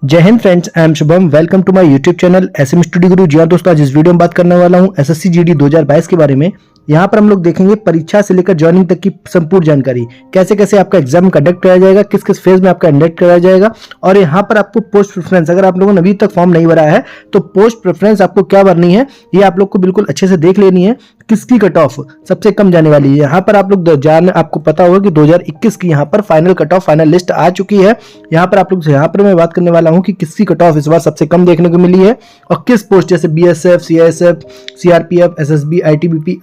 जय हिंद friends, I am Shubham. Welcome to my YouTube channel SM study guru. जी हाँ दोस्तों, आज इस वीडियो में बात करने वाला हूँ एसएससी जीडी 2022 के बारे में। यहाँ पर हम लोग देखेंगे परीक्षा से लेकर ज्वाइनिंग तक की संपूर्ण जानकारी, कैसे कैसे आपका एग्जाम कंडक्ट कराया जाएगा, किस किस फेज में आपका कंडक्ट कराया जाएगा। और यहाँ पर आपको पोस्ट प्रेफरेंस, अगर आप लोगों ने अभी तक फॉर्म नहीं भरा है तो पोस्ट प्रेफरेंस आपको क्या भरनी है ये आप लोग को बिल्कुल अच्छे से देख लेनी है। किसकी कट ऑफ सबसे कम जाने वाली है, यहाँ पर आप लोग आपको पता होगा कि 2021 की यहाँ पर final cut off, final list आ चुकी है। यहाँ पर आप लोग यहाँ पर मैं बात करने वाला हूँ कि किसकी कट ऑफ इस बार सबसे कम देखने को मिली है और किस पोस्ट, जैसे BSF, CISF, CRPF, SSB, ITBP,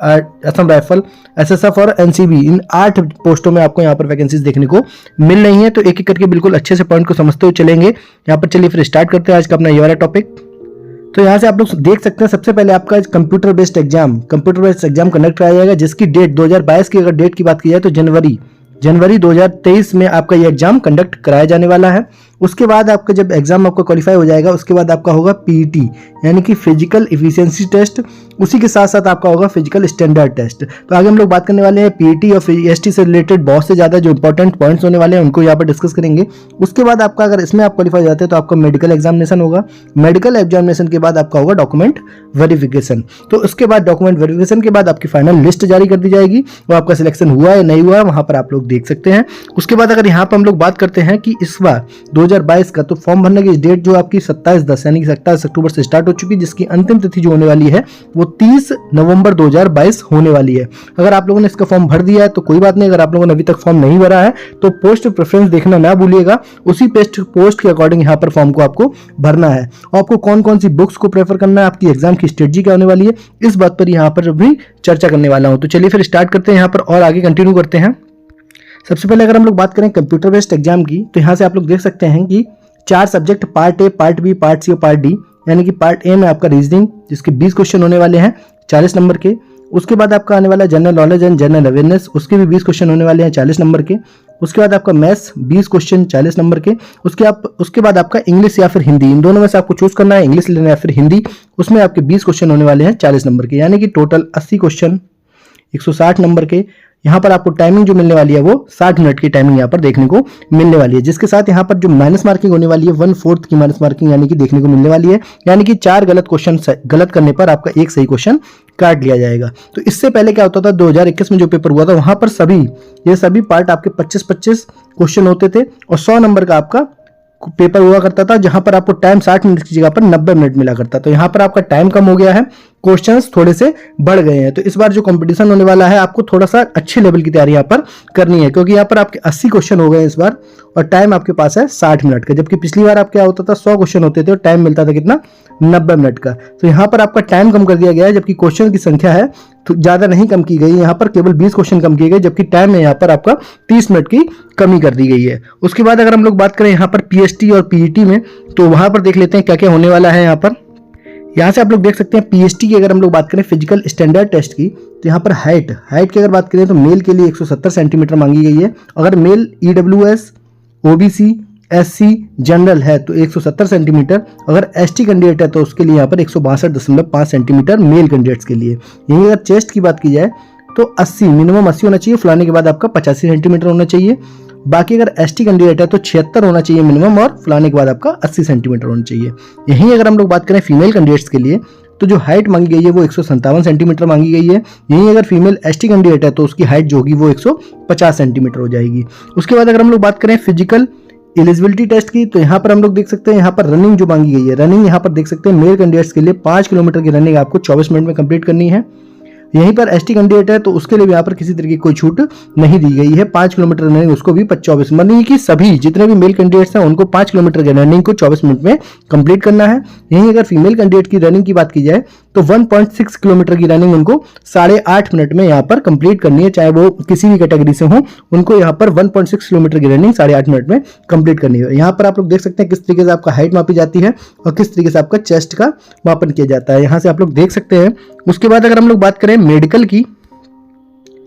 Assam rifle, SSF और एनसीबी, इन 8 पोस्टों में आपको यहाँ पर वैकेंसीज देखने को मिल रही है। तो एक एक करके बिल्कुल अच्छे से पॉइंट को समझते हुए चलेंगे। यहाँ पर चलिए फिर स्टार्ट करते हैं आज का अपना ये वाला टॉपिक। तो यहाँ से आप लोग देख सकते हैं सबसे पहले आपका कंप्यूटर बेस्ड एग्जाम कंडक्ट कराया जाएगा, जिसकी डेट 2022 की अगर डेट की बात की जाए तो जनवरी 2023 में आपका ये एग्जाम कंडक्ट कराया जाने वाला है। उसके बाद आपका जब एग्जाम आपका क्वालिफाई हो जाएगा उसके बाद आपका होगा पीईटी, यानी कि फिजिकल इफिशिएंसी टेस्ट। उसी के साथ साथ आपका होगा फिजिकल स्टैंडर्ड टेस्ट। तो आगे हम लोग बात करने वाले हैं पीईटी और एसटी से रिलेटेड बहुत से ज्यादा जो इंपॉर्टेंट पॉइंट्स होने वाले हैं उनको यहाँ पर डिस्कस करेंगे। उसके बाद आपका अगर इसमें आप क्वालिफाई हो जाते हैं तो आपका मेडिकल एग्जामिनेशन होगा। मेडिकल एग्जामिनेशन के बाद आपका होगा डॉक्यूमेंट वेरिफिकेशन। तो उसके बाद डॉक्यूमेंट वेरिफिकेशन के बाद आपकी फाइनल लिस्ट जारी कर दी जाएगी। वो आपका सिलेक्शन हुआ या नहीं हुआ वहां पर आप लोग देख सकते हैं। उसके बाद अगर यहाँ पर हम लोग बात करते हैं कि इस बार 2022 का, तो फॉर्म भरने की डेट जो आपकी 27/10 यानी कि 27 अक्टूबर से स्टार्ट हो चुकी है, जिसकी अंतिम तिथि जो होने वाली है वो 30 नवंबर 2022 होने वाली है। अगर आप लोगों ने इसका फॉर्म भर दिया है तो कोई बात नहीं, अगर आप लोगों ने अभी तक फॉर्म नहीं भरा है तो पोस्ट प्रेफरेंस देखना ना भूलिएगा। उसी पोस्ट के अकॉर्डिंग यहाँ पर फॉर्म को आपको भरना है। और आपको कौन कौन सी बुक्स को प्रेफर करना है, आपकी एग्जाम की स्ट्रेटजी क्या होने वाली है, इस बात पर यहाँ पर भी चर्चा करने वाला हूँ। तो चलिए फिर स्टार्ट करते हैं यहाँ पर और आगे कंटिन्यू करते हैं। सबसे पहले अगर हम लोग बात करें कंप्यूटर बेस्ड एग्जाम की, तो यहाँ से आप लोग देख सकते हैं कि 4 subject, part A, part B, part C और पार्ट डी। यानी कि पार्ट ए में आपका रीजनिंग, जिसके 20 क्वेश्चन होने वाले हैं 40 नंबर के। उसके बाद आपका आने वाला general knowledge and general awareness, उसके भी 20 क्वेश्चन होने वाले हैं 40 नंबर के। उसके बाद आपका मैथ्स 20 क्वेश्चन 40 नंबर के। उसके बाद आपका इंग्लिश या फिर हिंदी, इन दोनों में से आपको चूज करना है, इंग्लिश लेना है या फिर हिंदी। उसमें आपके 20 क्वेश्चन होने वाले हैं 40 नंबर के, यानी कि टोटल 80 क्वेश्चन 160 नंबर के। यहाँ पर आपको टाइमिंग जो मिलने वाली है वो 60 मिनट की टाइमिंग यहाँ पर देखने को मिलने वाली है, जिसके साथ यहाँ पर जो माइनस मार्किंग होने वाली है 1/4 की माइनस मार्किंग यानी कि देखने को मिलने वाली है। यानी कि 4 गलत क्वेश्चन गलत करने पर आपका एक सही क्वेश्चन काट लिया जाएगा। तो इससे पहले क्या होता था, 2021 में जो पेपर हुआ था वहां पर ये सभी पार्ट आपके 25-25 क्वेश्चन होते थे और 100 नंबर का आपका पेपर हुआ करता था, जहां पर आपको टाइम 60 मिनट की जगह पर 90 मिनट मिला करता। तो यहाँ पर आपका टाइम कम हो गया है, क्वेश्चंस थोड़े से बढ़ गए हैं। तो इस बार जो कंपटीशन होने वाला है आपको थोड़ा सा अच्छे लेवल की तैयारी यहाँ पर करनी है, क्योंकि यहाँ पर आपके 80 क्वेश्चन हो गए इस बार और टाइम आपके पास है 60 मिनट का। जबकि पिछली बार आप क्या होता था, 100 क्वेश्चन होते थे और टाइम मिलता था कितना, 90 मिनट का। तो यहाँ पर आपका टाइम कम कर दिया गया है, जबकि क्वेश्चन की संख्या है तो ज्यादा नहीं कम की गई, यहाँ पर केवल 20 क्वेश्चन कम किए गए, जबकि टाइम में यहाँ पर आपका 30 मिनट की कमी कर दी गई है। उसके बाद अगर हम लोग बात करें यहाँ पर पीएसटी और पीईटी में, तो वहां पर देख लेते हैं क्या क्या होने वाला है। यहाँ से आप लोग देख सकते हैं पीएसटी की अगर हम लोग बात करें फिजिकल स्टैंडर्ड टेस्ट की, तो यहाँ पर हाइट की अगर बात करें तो मेल के लिए 170 सेंटीमीटर मांगी गई है। अगर male EWS, OBC, SC, general है तो 170 सेंटीमीटर। अगर एसटी कैंडिडेट है तो उसके लिए यहाँ पर 162.5 सेंटीमीटर मेल कैंडिडेट्स के लिए। यही अगर चेस्ट की बात की जाए तो 80 मिनिमम 80 होना चाहिए, फुलाने के बाद आपका 85 सेंटीमीटर होना चाहिए। बाकी अगर एसटी कैंडिडेट है तो 76 होना चाहिए मिनिमम और फुलाने के बाद आपका 80 सेंटीमीटर होना चाहिए। यहीं अगर हम लोग बात करें फीमेल कैंडिडेट्स के लिए, तो जो हाइट मांगी गई है वो 157 सेंटीमीटर मांगी गई है। यहीं अगर फीमेल एसटी कैंडिडेट है तो उसकी हाइट जो होगी वो 150 सेंटीमीटर हो जाएगी। उसके बाद अगर हम लोग बात करें फिजिकल एलिजिबिलिटी टेस्ट की, तो यहाँ पर हम लोग देख सकते हैं यहाँ पर रनिंग जो मांगी गई है, रनिंग यहाँ पर देख सकते हैं मेल कैंडिडेट्स के लिए 5 किलोमीटर की रनिंग आपको 24 मिनट में कंप्लीट करनी है। यहीं पर एसटी कैंडिडेट है तो उसके लिए भी यहाँ पर किसी तरह की कोई छूट नहीं दी गई है। 5 किलोमीटर रनिंग उसको भी 24, मतलब कि सभी जितने भी मेल कैंडिडेट्स हैं उनको 5 किलोमीटर की रनिंग को 24 मिनट में कंप्लीट करना है। यहीं अगर फीमेल कैंडिडेट की रनिंग की बात की जाए तो 1.6 किलोमीटर की रनिंग उनको 8.5 मिनट में यहाँ पर कंप्लीट करनी है, चाहे वो किसी भी कैटेगरी से हो, उनको यहाँ पर 1.6 किलोमीटर की रनिंग 8.5 मिनट में कंप्लीट करनी है। यहाँ पर आप लोग देख सकते हैं किस तरीके से आपका हाइट मापी जाती है और किस तरीके से आपका चेस्ट का मापन किया जाता है, यहाँ से आप लोग देख सकते हैं। उसके बाद अगर हम लोग बात करें मेडिकल की,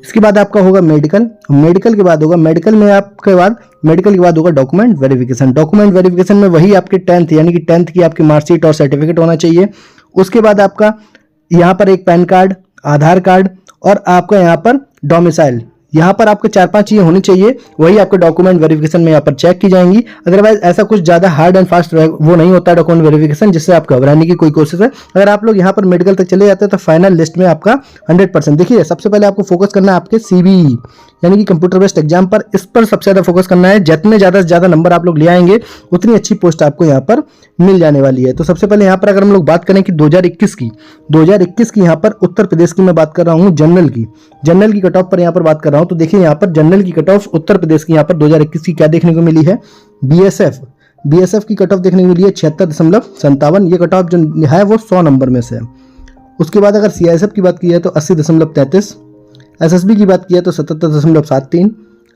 इसके बाद आपका होगा मेडिकल के बाद होगा मेडिकल के बाद होगा डॉक्यूमेंट वेरिफिकेशन में वही आपके 10th यानी कि 10th की आपकी मार्कशीट और सर्टिफिकेट होना चाहिए। उसके बाद आपका यहाँ पर एक पैन कार्ड, आधार कार्ड और आपका यहाँ पर डोमिसाइल यहाँ पर आपके 4-5 चीजें होनी चाहिए, वही आपके डॉक्यूमेंट वेरिफिकेशन में यहाँ पर चेक की जाएंगी। अदरवाइज ऐसा कुछ ज्यादा हार्ड एंड फास्ट वो नहीं होता डॉक्यूमेंट वेरिफिकेशन जिससे आप घबराने की कोई कोशिश है। अगर आप लोग यहाँ पर मेडिकल तक चले जाते हैं तो फाइनल लिस्ट में आपका 100%। देखिए सबसे पहले आपको फोकस करना है आपके सीबीई यानी कि कंप्यूटर बेस्ड एग्जाम पर, इस पर सबसे ज्यादा फोकस करना है। जितने ज्यादा से ज्यादा नंबर आप लोग ले आएंगे उतनी अच्छी पोस्ट आपको यहाँ पर मिल जाने वाली है। तो सबसे पहले यहाँ पर अगर हम लोग बात करें कि 2021 की यहाँ पर उत्तर प्रदेश की मैं बात कर रहा हूँ, जनरल की कट ऑफ पर यहाँ पर बात कर रहा हूँ। तो देखिए यहाँ पर जनरल की कट ऑफ उत्तर प्रदेश की यहाँ पर 2021 की क्या देखने को मिली है, बीएसएफ की कट ऑफ देखने को मिली है 76.57। ये कट ऑफ जो है वो 100 नंबर में से है। उसके बाद अगर सीआईएसएफ की बात की है तो 80.33, एसएसबी की बात की है तो 77.73,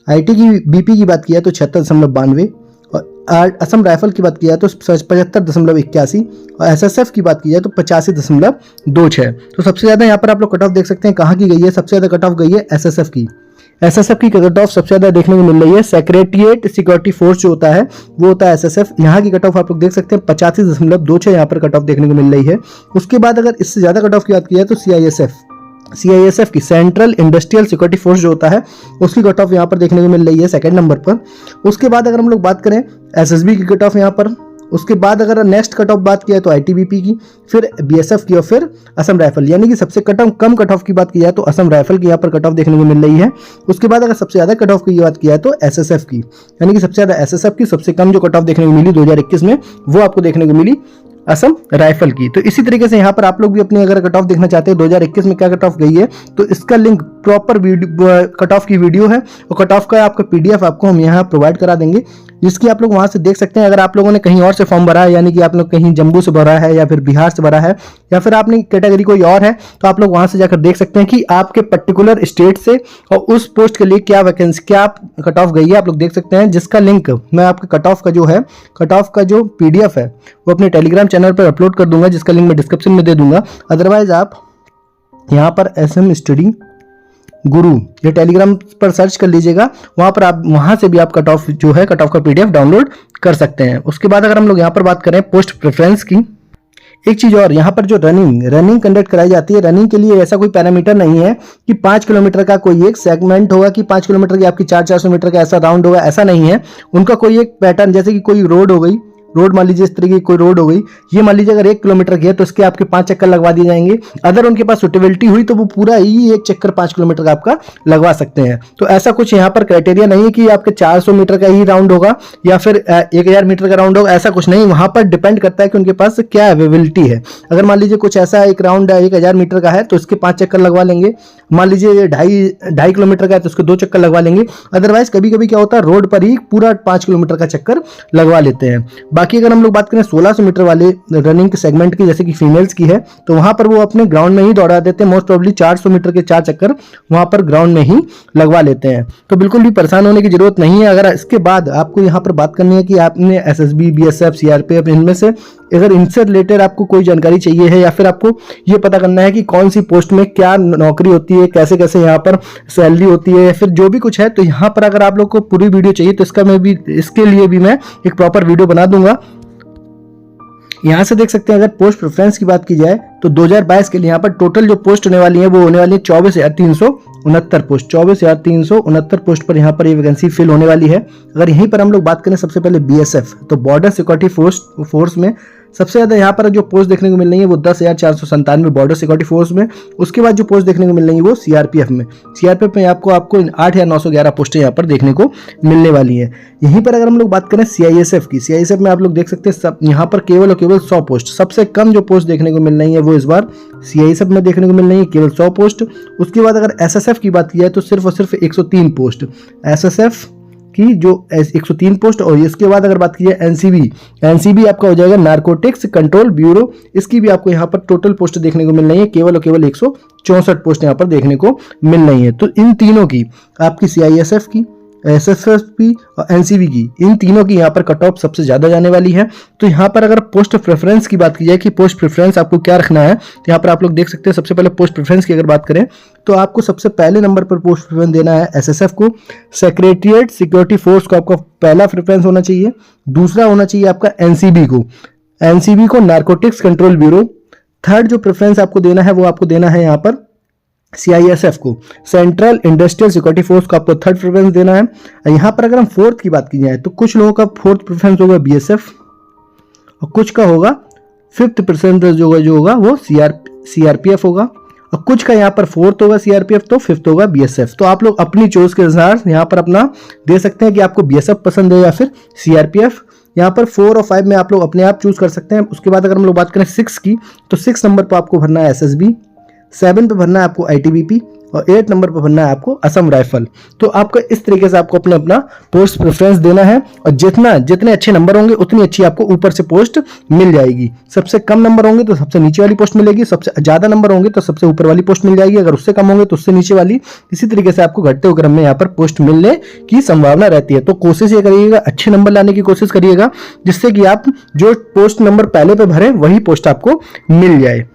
आईटी की बीपी की बात की है तो 76.92, और असम राइफल की बात की है तो 75.81, और एसएसएफ की बात की है तो 85.26। तो सबसे ज्यादा यहाँ पर आप लोग कट ऑफ देख सकते हैं कहाँ की गई है, सबसे ज्यादा कट ऑफ गई है एसएसएफ की कट ऑफ सबसे ज्यादा देखने को मिल रही है। सेक्रेटरिएट सिक्योरिटी फोर्स जो होता है वो होता है एसएसएफ, यहाँ की कट ऑफ आप लोग देख सकते हैं 85.26 यहाँ पर कट ऑफ देखने को मिल रही है। उसके बाद अगर इससे ज्यादा कट ऑफ की बात की है तो सीआईएसएफ की सेंट्रल इंडस्ट्रियल सिक्योरिटी फोर्स जो होता है उसकी कट ऑफ यहाँ पर देखने को मिल रही है 2nd नंबर पर। उसके बाद अगर हम लोग बात करें एसएसबी की कट ऑफ यहाँ पर, उसके बाद अगर नेक्स्ट कट ऑफ बात किया तो आईटीबीपी की, फिर बीएसएफ की और फिर असम राइफल, यानी कि सबसे कम कट ऑफ की बात की जाए तो असम राइफल की यहाँ पर कट ऑफ देखने को मिल रही है। उसके बाद अगर सबसे ज्यादा कट ऑफ की बात की जाए तो एसएसएफ की, यानी कि सबसे ज्यादा एसएसएफ की, सबसे कम जो कट ऑफ देखने को मिली 2021 में वो आपको देखने को मिली असम राइफल की। तो इसी तरीके से यहाँ पर आप लोग भी अपनी अगर कट ऑफ देखना चाहते हैं 2021 में क्या कट ऑफ गई है तो इसका लिंक प्रॉपर कट ऑफ की वीडियो है और कट ऑफ का आपका पीडीएफ आपको हम यहाँ प्रोवाइड करा देंगे, जिसकी आप लोग वहां से देख सकते हैं। अगर आप लोगों ने कहीं और से फॉर्म भरा है, यानी कि आप लोग कहीं जम्मू से भरा है या फिर बिहार से भरा है या फिर आपने कैटेगरी कोई और है, तो आप लोग वहां से जाकर देख सकते हैं कि आपके पर्टिकुलर स्टेट से और उस पोस्ट के लिए क्या वैकेंसी क्या कट ऑफ गई है, आप लोग देख सकते हैं। जिसका लिंक मैं आपके कट ऑफ का जो पीडीएफ है वो अपने टेलीग्राम चैनल पर अपलोड कर दूंगा, जिसका लिंक मैं डिस्क्रिप्शन में दे दूंगा। अदरवाइज आप यहाँ पर SM स्टडी गुरु ये टेलीग्राम पर सर्च कर लीजिएगा, वहां से भी आप कट ऑफ का पीडीएफ डाउनलोड कर सकते हैं। उसके बाद अगर हम लोग यहाँ पर बात करें पोस्ट प्रेफरेंस की, एक चीज और, यहाँ पर जो रनिंग कंडक्ट कराई जाती है, रनिंग के लिए ऐसा कोई पैरामीटर नहीं है कि 5 किलोमीटर का कोई एक सेगमेंट होगा कि 5 किलोमीटर की आपकी 400 मीटर का ऐसा राउंड होगा, ऐसा नहीं है। उनका कोई एक पैटर्न, जैसे कि कोई रोड हो गई, रोड मान लीजिए इस तरीके की कोई रोड हो गई, ये मान लीजिए अगर 1 किलोमीटर की है तो इसके आपके 5 चक्कर लगवा दिए जाएंगे। अगर उनके पास सुटेबिलिटी हुई तो वो पूरा ही 1 चक्कर 5 किलोमीटर का आपका लगवा सकते हैं। तो ऐसा कुछ यहाँ पर क्राइटेरिया नहीं है कि आपके 400 मीटर का ही राउंड होगा या फिर 1000 मीटर का राउंड होगा, ऐसा कुछ नहीं। वहां पर डिपेंड करता है कि उनके पास क्या अवेलेबिलिटी है। अगर मान लीजिए कुछ ऐसा एक राउंड 1000 मीटर का है तो इसके 5 चक्कर लगवा लेंगे, मान लीजिए 2.5 किलोमीटर का है तो उसके 2 चक्कर लगवा लेंगे। अदरवाइज कभी कभी क्या होता है, रोड पर ही पूरा 5 किलोमीटर का चक्कर लगवा लेते हैं। बाकी अगर हम लोग बात करें 1600 मीटर वाले रनिंग के सेगमेंट की, जैसे कि फीमेल्स की है, तो वहां पर वो अपने ग्राउंड में ही दौड़ा देते हैं। मोस्ट प्रोबेबली 400 मीटर के 4 चक्कर वहां पर ग्राउंड में ही लगवा लेते हैं। तो बिल्कुल भी परेशान होने की जरूरत नहीं है। अगर इसके बाद आपको यहाँ पर बात करनी है कि आपने एसएसबी, बीएसएफ, सीआरपीएफ, इनमें से अगर इनसे रिलेटेड आपको कोई जानकारी चाहिए है या फिर आपको ये पता करना है कि कौन सी पोस्ट में क्या नौकरी होती है, कैसे कैसे यहाँ पर सैलरी होती है या फिर जो भी कुछ है, तो यहाँ पर अगर आप लोग को पूरी वीडियो चाहिए तो इसके लिए भी मैं एक प्रॉपर वीडियो बना दूंगा। यहाँ से देख सकते हैं अगर पोस्ट प्रेफरेंस की बात की जाए तो 2022 के लिए यहाँ पर टोटल जो पोस्ट होने वाली है वो होने वाली है 24,369 पोस्ट। 24,369 पोस्ट पर यहाँ पर ये वैकेंसी फिल होने वाली है। अगर यहीं पर हम लोग बात करें सबसे पहले बीएसएफ, तो बॉर्डर सिक्योरिटी फोर्स में सबसे ज्यादा यहाँ पर जो पोस्ट देखने को मिल रही है वो 10,497 बॉर्डर सिक्योरिटी फोर्स में। उसके बाद जो पोस्ट देखने को मिल रही है वो सीआरपीएफ में आपको 8,911 पोस्टें यहाँ पर देखने को मिलने वाली है। यहीं पर अगर हम लोग बात करें सीआईएसएफ में आप लोग देख सकते हैं यहाँ पर केवल और केवल 100 पोस्ट, सबसे कम जो पोस्ट देखने को मिल रही है वो इस बार सीआईएसएफ में देखने को मिल रही है, केवल 100 पोस्ट। उसके बाद अगर एसएसएफ की बात की जाए तो सिर्फ और सिर्फ 103 पोस्ट एसएसएफ की, जो 103 पोस्ट। और इसके बाद अगर बात की जाए एनसीबी आपका हो जाएगा नारकोटिक्स कंट्रोल ब्यूरो, इसकी भी आपको यहाँ पर टोटल पोस्ट देखने को मिल रही है, केवल और केवल 164 पोस्ट यहाँ पर देखने को मिल रही है। तो इन तीनों की, आपकी सीआईएसएफ की, एसएसएफ और एनसीबी की, इन तीनों की यहाँ पर कट ऑफ सबसे ज्यादा जाने वाली है। तो यहाँ पर अगर पोस्ट प्रेफरेंस की बात की जाए कि पोस्ट प्रेफरेंस आपको क्या रखना है, तो यहाँ पर आप लोग देख सकते हैं सबसे पहले पोस्ट प्रेफरेंस की अगर बात करें तो आपको सबसे पहले नंबर पर पोस्ट प्रेफरेंस देना है एसएसएफ को। सेक्रेटरिएट सिक्योरिटी फोर्स को आपका पहला प्रेफरेंस होना चाहिए। दूसरा होना चाहिए आपका एनसीबी को नारकोटिक्स कंट्रोल ब्यूरो। थर्ड जो प्रेफरेंस आपको देना है वो आपको देना है यहाँ पर CISF को, सेंट्रल इंडस्ट्रियल सिक्योरिटी फोर्स को आपको थर्ड प्रेफरेंस देना है। यहाँ पर अगर हम फोर्थ की बात की जाए तो कुछ लोगों का फोर्थ प्रेफरेंस होगा BSF और कुछ का होगा फिफ्थ प्रेफरेंस जो होगा वो CRPF होगा और कुछ का यहाँ पर फोर्थ होगा CRPF तो फिफ्थ होगा BSF। तो आप लोग अपनी चॉइस के अनुसार यहाँ पर अपना दे सकते हैं कि आपको BSF पसंद है या फिर CRPF। यहाँ पर 4 और 5 में आप लोग अपने आप चूज कर सकते हैं। उसके बाद अगर हम लोग बात करें 6 की तो 6 नंबर पर आपको भरना है SSB, 7 पे भरना है आपको ITBP और 8 नंबर पर भरना है आपको असम राइफल। तो आपको इस तरीके से आपको अपना पोस्ट प्रेफरेंस देना है और जितने अच्छे नंबर होंगे उतनी अच्छी आपको ऊपर से पोस्ट मिल जाएगी। सबसे कम नंबर होंगे तो सबसे नीचे वाली पोस्ट मिलेगी, सबसे ज्यादा नंबर होंगे तो सबसे ऊपर वाली पोस्ट मिल जाएगी, अगर उससे कम होंगे तो उससे नीचे वाली। इसी तरीके से आपको घटते हुए क्रम में यहाँ पर पोस्ट मिलने की संभावना रहती है। तो कोशिश ये करिएगा अच्छे नंबर लाने की कोशिश करिएगा जिससे कि आप जो पोस्ट नंबर पहले पे भरे वही पोस्ट आपको मिल जाए।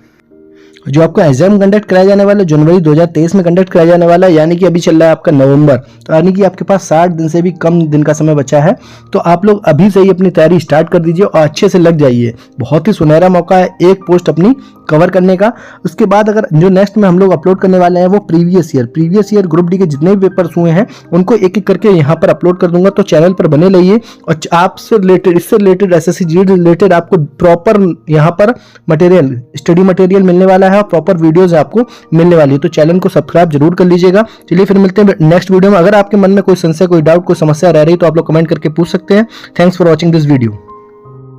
जो आपको एग्जाम कंडक्ट कराया जाने वाला जनवरी 2023 में कंडक्ट कराया जाने वाला है, यानी कि अभी चल रहा है आपका नवंबर, तो यानी कि आपके पास 60 दिन से भी कम दिन का समय बचा है। तो आप लोग अभी से ही अपनी तैयारी स्टार्ट कर दीजिए और अच्छे से लग जाइए। बहुत ही सुनहरा मौका है एक पोस्ट अपनी कवर करने का। उसके बाद अगर जो नेक्स्ट में हम लोग अपलोड करने वाले हैं वो प्रीवियस ईयर ग्रुप डी के जितने भी पेपर्स हुए हैं उनको एक एक करके यहाँ पर अपलोड कर दूंगा। तो चैनल पर बने रहिए और आपसे रिलेटेड इससे रिलेटेड SSC GD रिलेटेड आपको प्रॉपर यहाँ पर मटेरियल स्टडी मटेरियल मिलने वाला है और प्रॉपर वीडियोस आपको मिलने वाली है। तो चैनल को सब्सक्राइब जरूर कर लीजिएगा। चलिए फिर मिलते हैं नेक्स्ट वीडियो में। अगर आपके मन में कोई संशय कोई डाउट कोई समस्या रह रही तो आप लोग कमेंट करके पूछ सकते हैं। Thanks for watching this video.